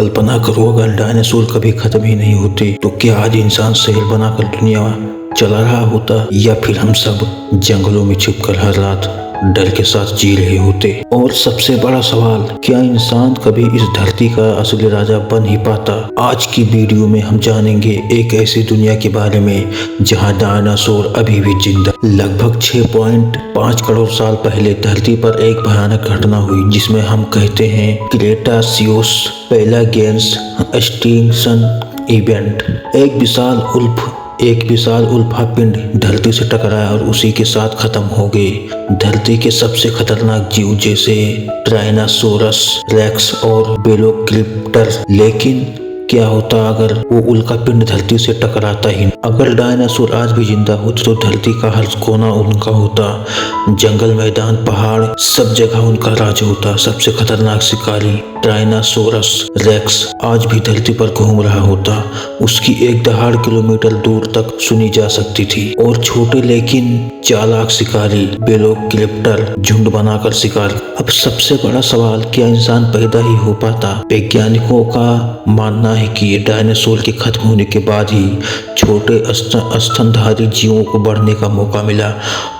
कल्पना करो अगर डायनासोर कभी खत्म ही नहीं होते तो क्या आज इंसान शहर बनाकर दुनिया चला रहा होता, या फिर हम सब जंगलों में छिपकर हर रात डर के साथ जी रहे होते। और सबसे बड़ा सवाल, क्या इंसान कभी इस धरती का असली राजा बन ही पाता? आज की वीडियो में हम जानेंगे एक ऐसी दुनिया के बारे में जहां डायनासोर अभी भी जिंदा। लगभग 6.5 करोड़ साल पहले धरती पर एक भयानक घटना हुई जिसमें हम कहते हैं क्रेटासियोस पेलागियस एक्सटिंक्शन इवेंट। एक विशाल उल्का पिंड धरती से टकराया और उसी के साथ खत्म हो गए धरती के सबसे खतरनाक जीव जैसे टायनासोरस रेक्स और वेलोसिरैप्टर। लेकिन क्या होता अगर वो उल्का पिंड धरती से टकराता ही नहीं? अगर डायनासोर आज भी जिंदा होते तो धरती का हर कोना उनका होता, जंगल, मैदान, पहाड़, सब जगह उनका राज होता। सबसे खतरनाक शिकारी टायनासोरस रेक्स आज भी धरती पर घूम रहा होता। उसकी एक दहाड़ किलोमीटर दूर तक सुनी जा सकती थी। और छोटे लेकिन चालाक शिकारी वेलोसिरैप्टर झुंड बनाकर शिकार। अब सबसे बड़ा सवाल, क्या इंसान पैदा ही हो पाता? वैज्ञानिकों का मानना है कि डायनासोर के खत्म होने के बाद ही छोटे स्तनधारी जीवों को बढ़ने का मौका मिला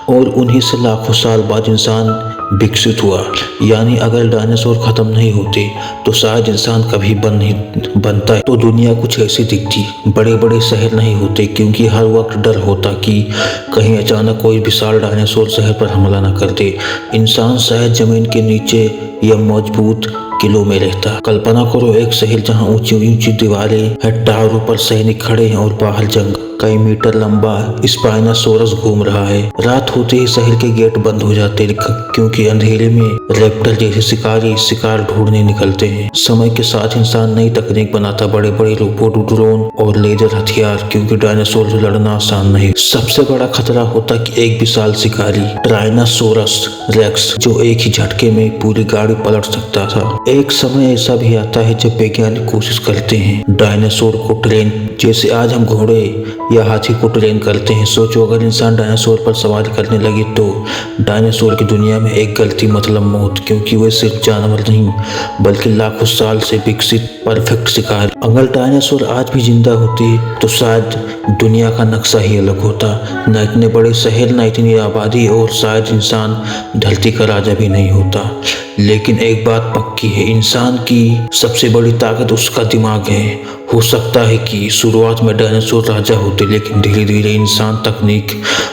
और उन्हीं से लाखों साल बाद इंसान विकसित हुआ। यानी अगर डायनासोर खत्म नहीं होते तो शायद इंसान कभी बनता है तो दुनिया कुछ ऐसी दिखती। बड़े बड़े शहर नहीं होते क्योंकि हर वक्त डर होता कि कहीं अचानक कोई विशाल डायनासोर शहर पर हमला न कर दे। इंसान शायद जमीन के नीचे या मजबूत किलों में रहता। कल्पना करो एक शहर जहां ऊंची ऊंची दीवारें हैं, टावरों पर सैनिक खड़े हैं और बाहर जंगल कई मीटर लंबा स्पाइनोसॉरस घूम रहा है। रात होते ही शहर के गेट बंद हो जाते क्योंकि अंधेरे में रैप्टर जैसे शिकारी शिकार ढूंढने निकलते हैं। समय के साथ इंसान नई तकनीक बनाता, बड़े बड़े रोबोट, ड्रोन और लेजर हथियार, क्योंकि डायनासोर से लड़ना आसान नहीं। सबसे बड़ा खतरा होता कि एक विशाल शिकारी टायनासोरस रेक्स जो एक ही झटके में पूरी गाड़ी पलट सकता था। एक समय ऐसा भी आता है जब वैज्ञानिक कोशिश करते हैं डायनासोर को ट्रेन, जैसे आज हम घोड़े या हाथी को ट्रेन करते हैं। सोचो अगर इंसान डायनासोर पर सवारी करने लगे तो डायनासोर की दुनिया में एक गलती मतलब मौत, क्योंकि वे सिर्फ जानवर नहीं बल्कि लाखों साल से विकसित परफेक्ट शिकार। अगर डायनासोर आज भी जिंदा होते तो शायद दुनिया का नक्शा ही अलग होता। न इतने बड़े शहर, न इतनी आबादी, और शायद इंसान धरती का राजा भी नहीं होता। लेकिन एक बात पक्की है, इंसान की सबसे बड़ी ताकत उसका दिमाग है। हो सकता है कि शुरुआत में डायनासोर राजा होते, लेकिन धीरे धीरे इंसान तकनीक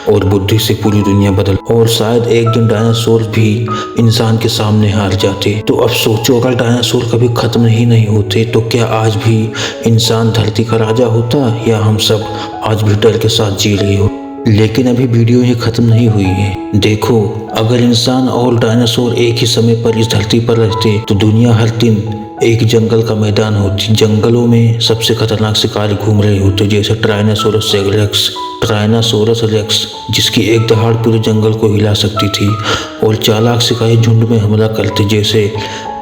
और बुद्धि से पूरी दुनिया बदल, और शायद एक दिन डायनासोर भी इंसान के सामने हार जाते। तो अब सोचो अगर डायनासोर कभी खत्म ही नहीं होते तो क्या आज भी इंसान धरती का राजा होता, या हम सब आज भी डर के साथ जी रहे हो? लेकिन अभी वीडियो ये खत्म नहीं हुई है। देखो, अगर इंसान और डायनासोर एक ही समय पर इस धरती पर रहते तो दुनिया हर दिन एक जंगल का मैदान होती। जंगलों में सबसे खतरनाक शिकारी घूम रहे होते, जैसे टायनासोरस रेक्स जिसकी एक दहाड़ पूरे जंगल को हिला सकती थी, और चालाक शिकारी झुंड में हमला करते जैसे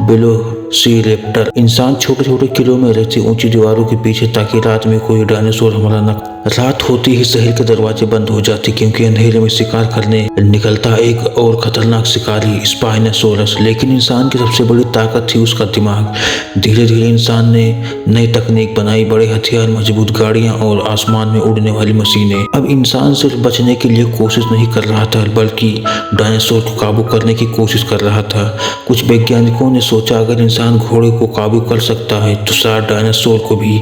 वेलोसिरैप्टर। इंसान छोटे छोटे किलों में रहते ऊंची दीवारों के पीछे ताकि रात में कोई डायनासोर हमला न। रात होती ही शहर के दरवाजे बंद हो जाते क्योंकि अंधेरे में शिकार करने निकलता एक और खतरनाक शिकारी स्पाइनोसॉरस। लेकिन इंसान की सबसे बड़ी ताकत थी उसका दिमाग। धीरे धीरे इंसान ने नई तकनीक बनाई, बड़े हथियार, मजबूत गाड़ियां और आसमान में उड़ने वाली मशीनें। अब इंसान सिर्फ बचने के लिए कोशिश नहीं कर रहा था बल्कि डायनासोर को काबू करने की कोशिश कर रहा था। कुछ वैज्ञानिकों ने सोचा अगर इंसान घोड़े को काबू कर सकता है तो शायद डायनासोर को भी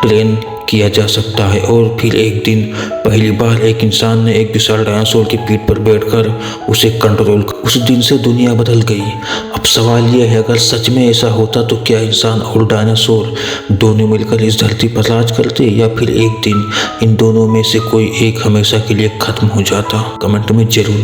ट्रेन किया जा सकता है। और फिर एक दिन पहली बार एक इंसान ने एक विशाल डायनासोर की पीठ पर बैठकर उसे कंट्रोल किया। उस दिन से दुनिया बदल गई। अब सवाल यह है, अगर सच में ऐसा होता तो क्या इंसान और डायनासोर दोनों मिलकर इस धरती पर राज करते, या फिर एक दिन इन दोनों में से कोई एक हमेशा के लिए खत्म हो जाता? कमेंट में जरूर